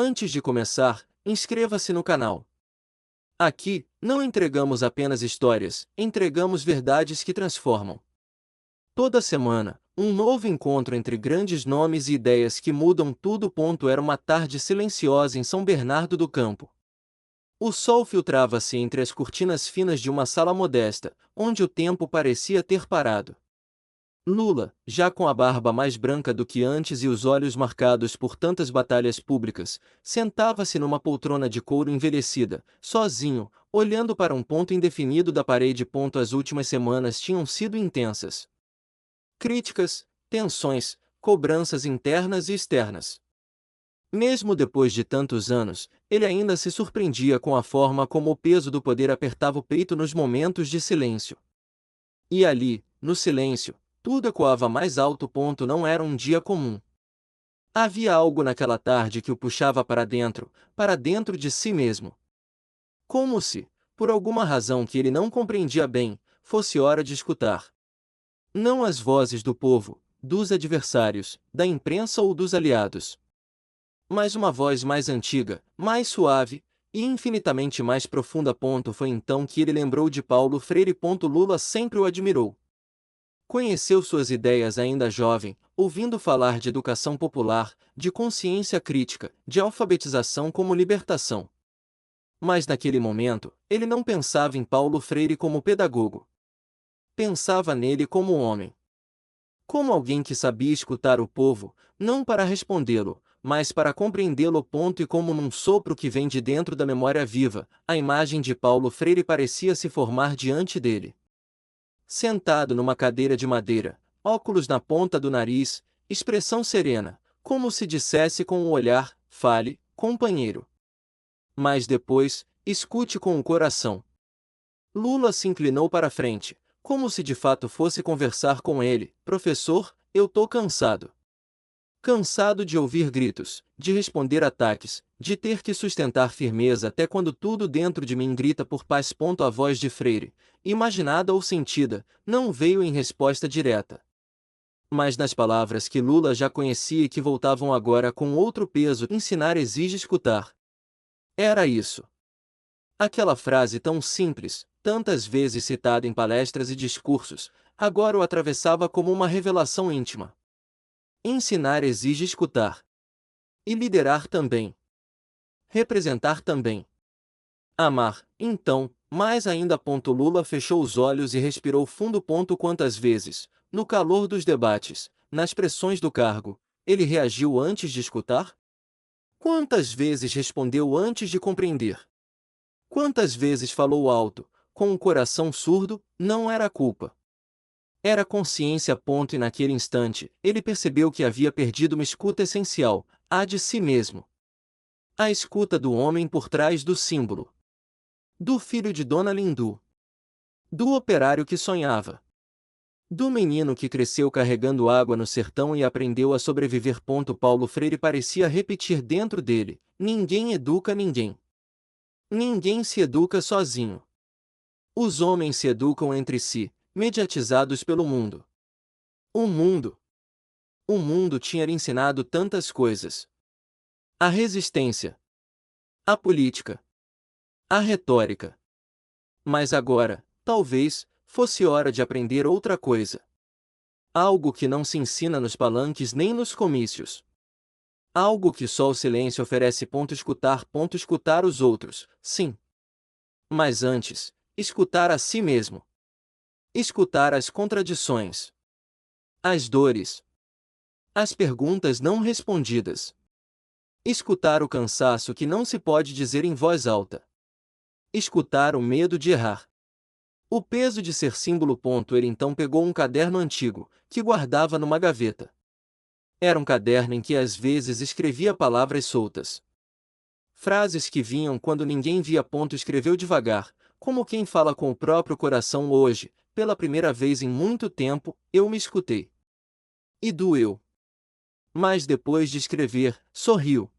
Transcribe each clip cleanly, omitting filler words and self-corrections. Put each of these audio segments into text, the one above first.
Antes de começar, inscreva-se no canal. Aqui, não entregamos apenas histórias, entregamos verdades que transformam. Toda semana, um novo encontro entre grandes nomes e ideias que mudam tudo. Era uma tarde silenciosa em São Bernardo do Campo. O sol filtrava-se entre as cortinas finas de uma sala modesta, onde o tempo parecia ter parado. Lula, já com a barba mais branca do que antes e os olhos marcados por tantas batalhas públicas, sentava-se numa poltrona de couro envelhecida, sozinho, olhando para um ponto indefinido da parede. As últimas semanas tinham sido intensas. Críticas, tensões, cobranças internas e externas. Mesmo depois de tantos anos, ele ainda se surpreendia com a forma como o peso do poder apertava o peito nos momentos de silêncio. E ali, no silêncio, tudo ecoava mais alto. Não era um dia comum. Havia algo naquela tarde que o puxava para dentro de si mesmo. Como se, por alguma razão que ele não compreendia bem, fosse hora de escutar. Não as vozes do povo, dos adversários, da imprensa ou dos aliados. Mas uma voz mais antiga, mais suave, e infinitamente mais profunda. Foi então que ele lembrou de Paulo Freire. Lula sempre o admirou. Conheceu suas ideias ainda jovem, ouvindo falar de educação popular, de consciência crítica, de alfabetização como libertação. Mas naquele momento, ele não pensava em Paulo Freire como pedagogo. Pensava nele como homem. Como alguém que sabia escutar o povo, não para respondê-lo, mas para compreendê-lo. E como num sopro que vem de dentro da memória viva, a imagem de Paulo Freire parecia se formar diante dele. Sentado numa cadeira de madeira, óculos na ponta do nariz, expressão serena, como se dissesse com o olhar: fale, companheiro. Mas depois, escute com o coração. Lula se inclinou para a frente, como se de fato fosse conversar com ele: professor, eu tô cansado. Cansado de ouvir gritos, de responder ataques, de ter que sustentar firmeza até quando tudo dentro de mim grita por paz. A voz de Freire, imaginada ou sentida, não veio em resposta direta. Mas nas palavras que Lula já conhecia e que voltavam agora com outro peso: ensinar exige escutar. Era isso. Aquela frase tão simples, tantas vezes citada em palestras e discursos, agora o atravessava como uma revelação íntima. Ensinar exige escutar. E liderar também. Representar também. Amar, então, mais ainda. Lula fechou os olhos e respirou fundo. Quantas vezes, no calor dos debates, nas pressões do cargo, ele reagiu antes de escutar? Quantas vezes respondeu antes de compreender? Quantas vezes falou alto, com o coração surdo? Não era culpa. Era consciência. E naquele instante, ele percebeu que havia perdido uma escuta essencial, a de si mesmo. A escuta do homem por trás do símbolo. Do filho de Dona Lindu. Do operário que sonhava. Do menino que cresceu carregando água no sertão e aprendeu a sobreviver. Paulo Freire parecia repetir dentro dele: ninguém educa ninguém. Ninguém se educa sozinho. Os homens se educam entre si, mediatizados pelo mundo. O mundo. O mundo tinha lhe ensinado tantas coisas. A resistência. A política. A retórica. Mas agora, talvez, fosse hora de aprender outra coisa. Algo que não se ensina nos palanques nem nos comícios. Algo que só o silêncio oferece. Escutar. Escutar os outros, sim. Mas antes, escutar a si mesmo. Escutar as contradições. As dores. As perguntas não respondidas. Escutar o cansaço que não se pode dizer em voz alta. Escutar o medo de errar. O peso de ser símbolo. Ele então pegou um caderno antigo, que guardava numa gaveta. Era um caderno em que às vezes escrevia palavras soltas. Frases que vinham quando ninguém via. Escreveu devagar, como quem fala com o próprio coração. Hoje, pela primeira vez em muito tempo, eu me escutei. E doeu. Mas depois de escrever, sorriu.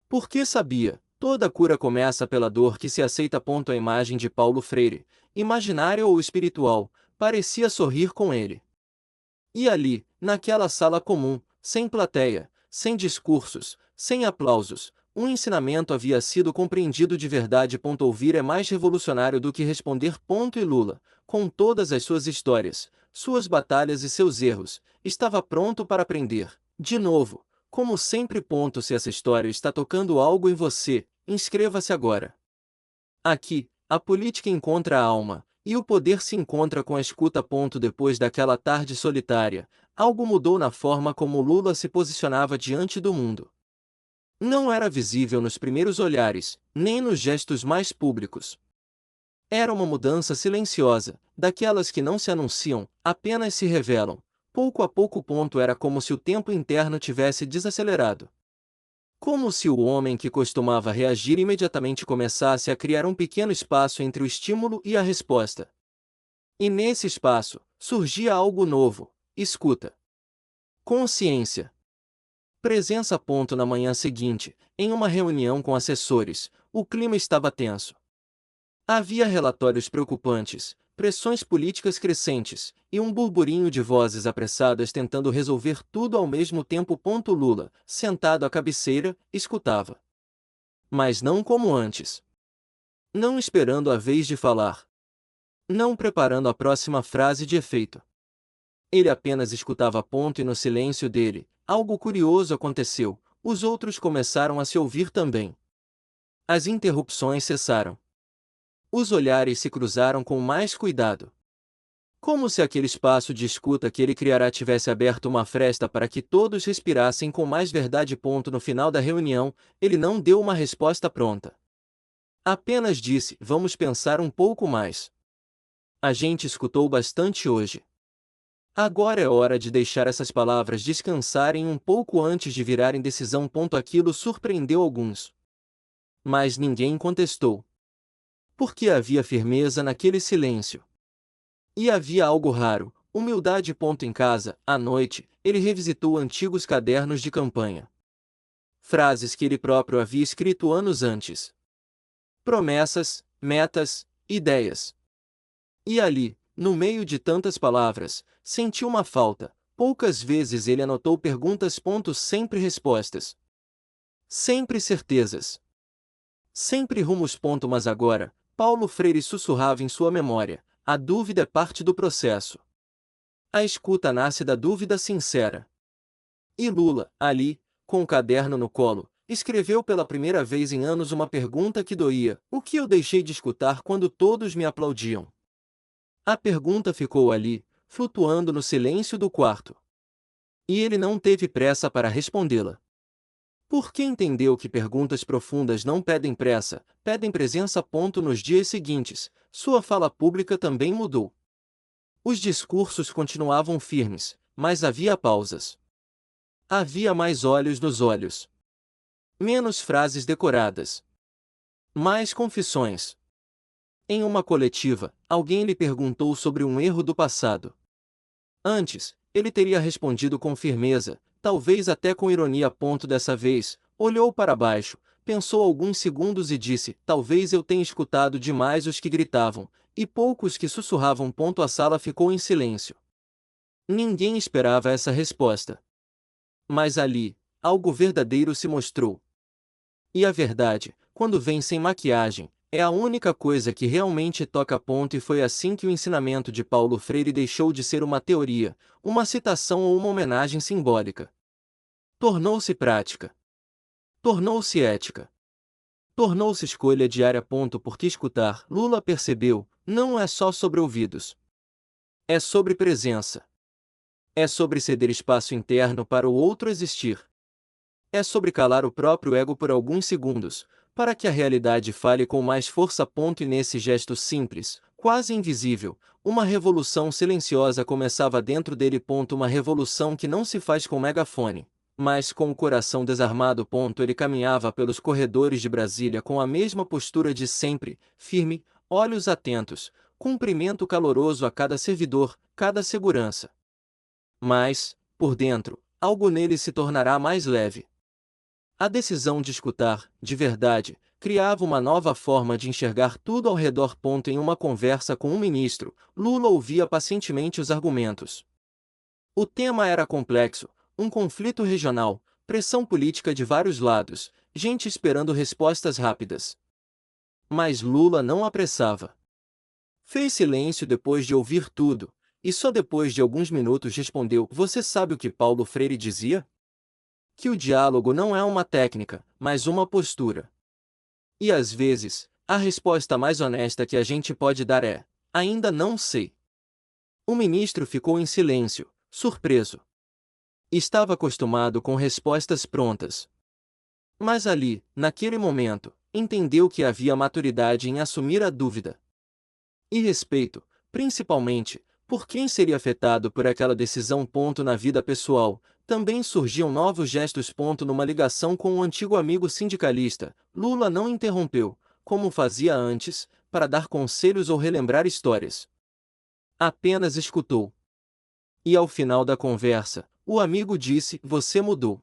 Porque sabia, toda cura começa pela dor que se aceita. A imagem de Paulo Freire, imaginária ou espiritual, parecia sorrir com ele. E ali, naquela sala comum, sem plateia, sem discursos, sem aplausos, um ensinamento havia sido compreendido de verdade. Ouvir é mais revolucionário do que responder. E Lula, com todas as suas histórias, suas batalhas e seus erros, estava pronto para aprender. De novo, como sempre. Se essa história está tocando algo em você, inscreva-se agora. Aqui, a política encontra a alma, e o poder se encontra com a escuta. Depois daquela tarde solitária, algo mudou na forma como Lula se posicionava diante do mundo. Não era visível nos primeiros olhares, nem nos gestos mais públicos. Era uma mudança silenciosa, daquelas que não se anunciam, apenas se revelam, pouco a pouco. Era como se o tempo interno tivesse desacelerado. Como se o homem que costumava reagir imediatamente começasse a criar um pequeno espaço entre o estímulo e a resposta. E nesse espaço, surgia algo novo: escuta. Consciência. Presença. Na manhã seguinte, em uma reunião com assessores, o clima estava tenso. Havia relatórios preocupantes, pressões políticas crescentes, e um burburinho de vozes apressadas tentando resolver tudo ao mesmo tempo. Lula, sentado à cabeceira, escutava. Mas não como antes. Não esperando a vez de falar. Não preparando a próxima frase de efeito. Ele apenas escutava. E no silêncio dele, algo curioso aconteceu: os outros começaram a se ouvir também. As interrupções cessaram. Os olhares se cruzaram com mais cuidado. Como se aquele espaço de escuta que ele criara tivesse aberto uma fresta para que todos respirassem com mais verdade. No final da reunião, ele não deu uma resposta pronta. Apenas disse: vamos pensar um pouco mais. A gente escutou bastante hoje. Agora é hora de deixar essas palavras descansarem um pouco antes de virarem decisão. Aquilo surpreendeu alguns. Mas ninguém contestou. Porque havia firmeza naquele silêncio. E havia algo raro: humildade. Em casa, à noite, ele revisitou antigos cadernos de campanha. Frases que ele próprio havia escrito anos antes. Promessas, metas, ideias. E ali, no meio de tantas palavras, sentiu uma falta. Poucas vezes ele anotou perguntas. Sempre respostas. Sempre certezas. Sempre rumos. Mas agora, Paulo Freire sussurrava em sua memória: a dúvida é parte do processo. A escuta nasce da dúvida sincera. E Lula, ali, com o caderno no colo, escreveu pela primeira vez em anos uma pergunta que doía: o que eu deixei de escutar quando todos me aplaudiam? A pergunta ficou ali, flutuando no silêncio do quarto. E ele não teve pressa para respondê-la. Porque entendeu que perguntas profundas não pedem pressa, pedem presença. Nos dias seguintes, sua fala pública também mudou. Os discursos continuavam firmes, mas havia pausas. Havia mais olhos nos olhos. Menos frases decoradas. Mais confissões. Em uma coletiva, alguém lhe perguntou sobre um erro do passado. Antes, ele teria respondido com firmeza, talvez até com ironia. Dessa vez, olhou para baixo, pensou alguns segundos e disse: talvez eu tenha escutado demais os que gritavam, e poucos que sussurravam. A sala ficou em silêncio. Ninguém esperava essa resposta. Mas ali, algo verdadeiro se mostrou. E a verdade, quando vem sem maquiagem, é a única coisa que realmente toca. E foi assim que o ensinamento de Paulo Freire deixou de ser uma teoria, uma citação ou uma homenagem simbólica. Tornou-se prática. Tornou-se ética. Tornou-se escolha diária. Porque escutar, Lula percebeu, não é só sobre ouvidos. É sobre presença. É sobre ceder espaço interno para o outro existir. É sobre calar o próprio ego por alguns segundos, para que a realidade fale com mais força. E nesse gesto simples, quase invisível, uma revolução silenciosa começava dentro dele. Uma revolução que não se faz com megafone, mas com o coração desarmado. Ele caminhava pelos corredores de Brasília com a mesma postura de sempre, firme, olhos atentos, cumprimento caloroso a cada servidor, cada segurança. Mas, por dentro, algo nele se tornará mais leve. A decisão de escutar, de verdade, criava uma nova forma de enxergar tudo ao redor. Em uma conversa com um ministro, Lula ouvia pacientemente os argumentos. O tema era complexo, um conflito regional, pressão política de vários lados, gente esperando respostas rápidas. Mas Lula não apressava. Fez silêncio depois de ouvir tudo, e só depois de alguns minutos respondeu: Você sabe o que Paulo Freire dizia? Que o diálogo não é uma técnica, mas uma postura. E às vezes, a resposta mais honesta que a gente pode dar é: ainda não sei. O ministro ficou em silêncio, surpreso. Estava acostumado com respostas prontas. Mas ali, naquele momento, entendeu que havia maturidade em assumir a dúvida. E respeito, principalmente, por quem seria afetado por aquela decisão. Na vida pessoal, também surgiam novos gestos. Numa ligação com um antigo amigo sindicalista, Lula não interrompeu, como fazia antes, para dar conselhos ou relembrar histórias. Apenas escutou. E ao final da conversa, o amigo disse: Você mudou.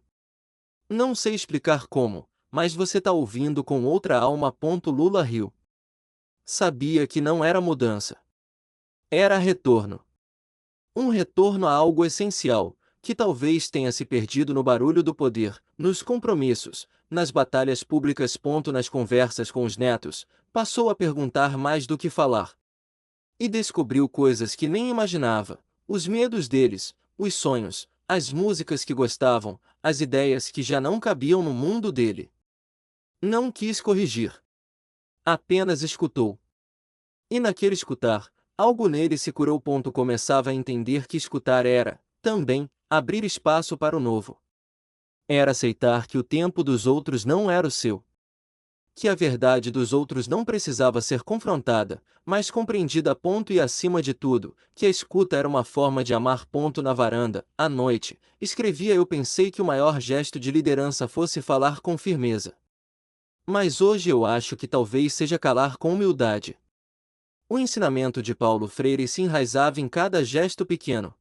Não sei explicar como, mas você tá ouvindo com outra alma. Lula riu. Sabia que não era mudança. Era retorno. Um retorno a algo essencial, que talvez tenha se perdido no barulho do poder, nos compromissos, nas batalhas públicas. Nas conversas com os netos, passou a perguntar mais do que falar. E descobriu coisas que nem imaginava: os medos deles, os sonhos, as músicas que gostavam, as ideias que já não cabiam no mundo dele. Não quis corrigir. Apenas escutou. E naquele escutar, algo nele se curou. Começava a entender que escutar era, também, abrir espaço para o novo. Era aceitar que o tempo dos outros não era o seu. Que a verdade dos outros não precisava ser confrontada, mas compreendida. E acima de tudo, que a escuta era uma forma de amar. Na varanda, à noite, escrevia: Eu pensei que o maior gesto de liderança fosse falar com firmeza. Mas hoje eu acho que talvez seja calar com humildade. O ensinamento de Paulo Freire se enraizava em cada gesto pequeno.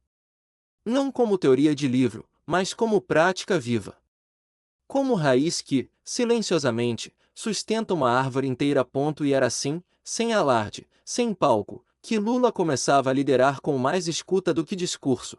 Não como teoria de livro, mas como prática viva. Como raiz que, silenciosamente, sustenta uma árvore inteira. E era assim, sem alarde, sem palco, que Lula começava a liderar com mais escuta do que discurso.